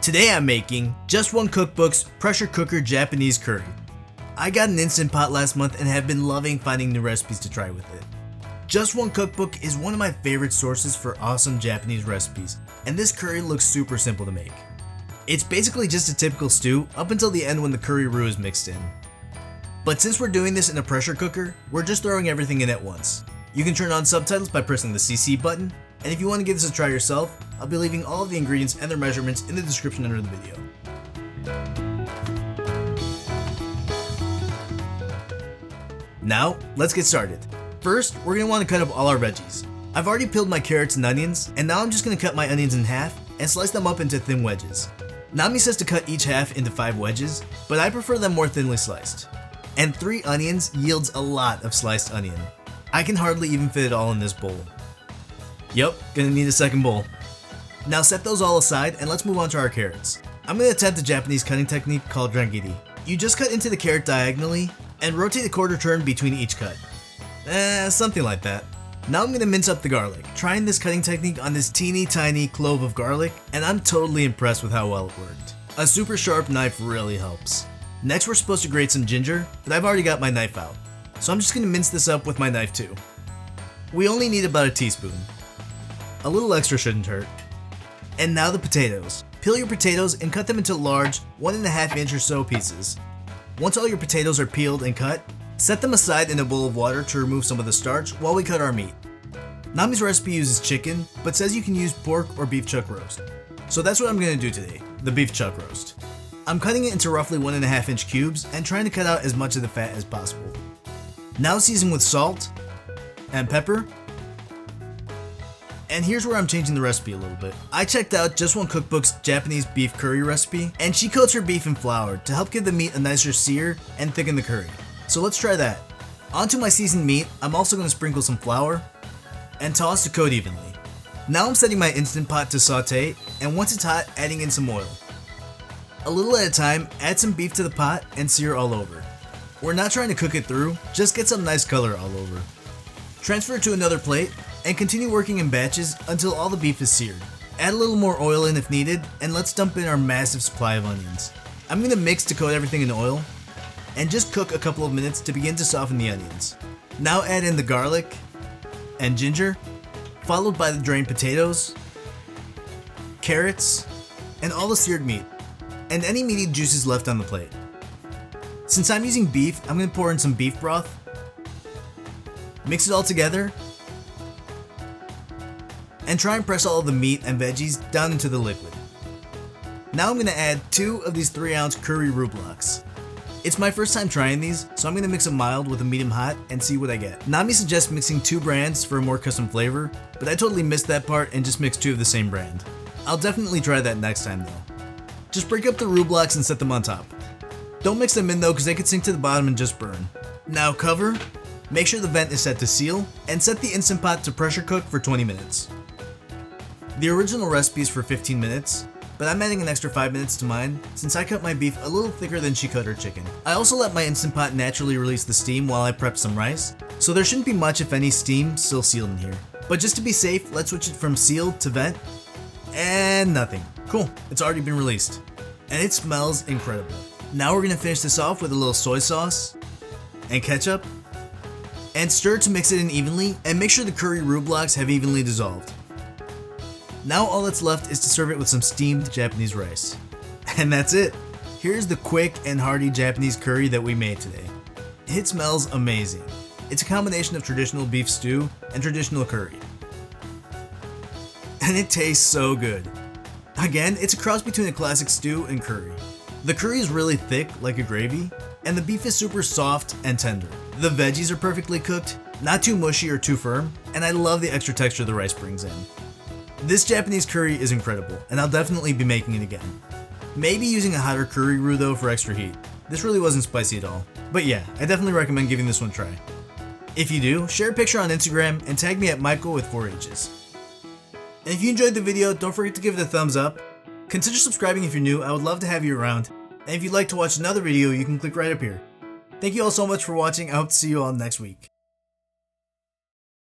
Today I'm making Just One Cookbook's pressure cooker Japanese curry. I got an Instant Pot last month and have been loving finding new recipes to try with it. Just One Cookbook is one of my favorite sources for awesome Japanese recipes, and this curry looks super simple to make. It's basically just a typical stew up until the end when the curry roux is mixed in. But since we're doing this in a pressure cooker, we're just throwing everything in at once. You can turn on subtitles by pressing the CC button, and if you want to give this a try yourself, I'll be leaving all of the ingredients and their measurements in the description under the video. Now, let's get started. First, we're going to want to cut up all our veggies. I've already peeled my carrots and onions, and now I'm just going to cut my onions in half and slice them up into thin wedges. Nami says to cut each half into 5 wedges, but I prefer them more thinly sliced. And 3 onions yields a lot of sliced onion. I can hardly even fit it all in this bowl. Yup, gonna need a second bowl. Now set those all aside and let's move on to our carrots. I'm gonna attempt a Japanese cutting technique called rangiri. You just cut into the carrot diagonally and rotate a quarter turn between each cut. Something like that. Now I'm gonna mince up the garlic, trying this cutting technique on this teeny tiny clove of garlic, and I'm totally impressed with how well it worked. A super sharp knife really helps. Next we're supposed to grate some ginger, but I've already got my knife out, so I'm just gonna mince this up with my knife too. We only need about a teaspoon. A little extra shouldn't hurt. And now the potatoes. Peel your potatoes and cut them into large 1.5 inch or so pieces. Once all your potatoes are peeled and cut, set them aside in a bowl of water to remove some of the starch while we cut our meat. Nami's recipe uses chicken, but says you can use pork or beef chuck roast. So that's what I'm going to do today, the beef chuck roast. I'm cutting it into roughly 1.5 inch cubes and trying to cut out as much of the fat as possible. Now season with salt and pepper. And here's where I'm changing the recipe a little bit. I checked out Just One Cookbook's Japanese beef curry recipe, and she coats her beef in flour to help give the meat a nicer sear and thicken the curry. So let's try that. Onto my seasoned meat, I'm also going to sprinkle some flour and toss to coat evenly. Now I'm setting my Instant Pot to saute, and once it's hot, adding in some oil. A little at a time, add some beef to the pot and sear all over. We're not trying to cook it through, just get some nice color all over. Transfer it to another plate and continue working in batches until all the beef is seared. Add a little more oil in if needed, and let's dump in our massive supply of onions. I'm going to mix to coat everything in oil and just cook a couple of minutes to begin to soften the onions. Now add in the garlic and ginger, followed by the drained potatoes, carrots, and all the seared meat, and any meaty juices left on the plate. Since I'm using beef, I'm going to pour in some beef broth, mix it all together, and try and press all of the meat and veggies down into the liquid. Now I'm going to add 2 of these 3-ounce curry roux blocks. It's my first time trying these, so I'm going to mix a mild with a medium hot and see what I get. Nami suggests mixing 2 brands for a more custom flavor, but I totally missed that part and just mixed 2 of the same brand. I'll definitely try that next time though. Just break up the roux blocks and set them on top. Don't mix them in though, because they could sink to the bottom and just burn. Now cover, make sure the vent is set to seal, and set the Instant Pot to pressure cook for 20 minutes. The original recipe is for 15 minutes, but I'm adding an extra 5 minutes to mine since I cut my beef a little thicker than she cut her chicken. I also let my Instant Pot naturally release the steam while I prep some rice, so there shouldn't be much if any steam still sealed in here. But just to be safe, let's switch it from sealed to vent, and nothing. Cool, it's already been released. And it smells incredible. Now we're going to finish this off with a little soy sauce and ketchup, and stir to mix it in evenly and make sure the curry roux blocks have evenly dissolved. Now all that's left is to serve it with some steamed Japanese rice. And that's it. Here's the quick and hearty Japanese curry that we made today. It smells amazing. It's a combination of traditional beef stew and traditional curry. And it tastes so good. Again, it's a cross between a classic stew and curry. The curry is really thick, like a gravy, and the beef is super soft and tender. The veggies are perfectly cooked, not too mushy or too firm, and I love the extra texture the rice brings in. This Japanese curry is incredible, and I'll definitely be making it again. Maybe using a hotter curry roux though for extra heat. This really wasn't spicy at all. But yeah, I definitely recommend giving this one a try. If you do, share a picture on Instagram and tag me at Maikoh with 4 H's. And if you enjoyed the video, don't forget to give it a thumbs up. Consider subscribing if you're new, I would love to have you around. And if you'd like to watch another video, you can click right up here. Thank you all so much for watching, I hope to see you all next week.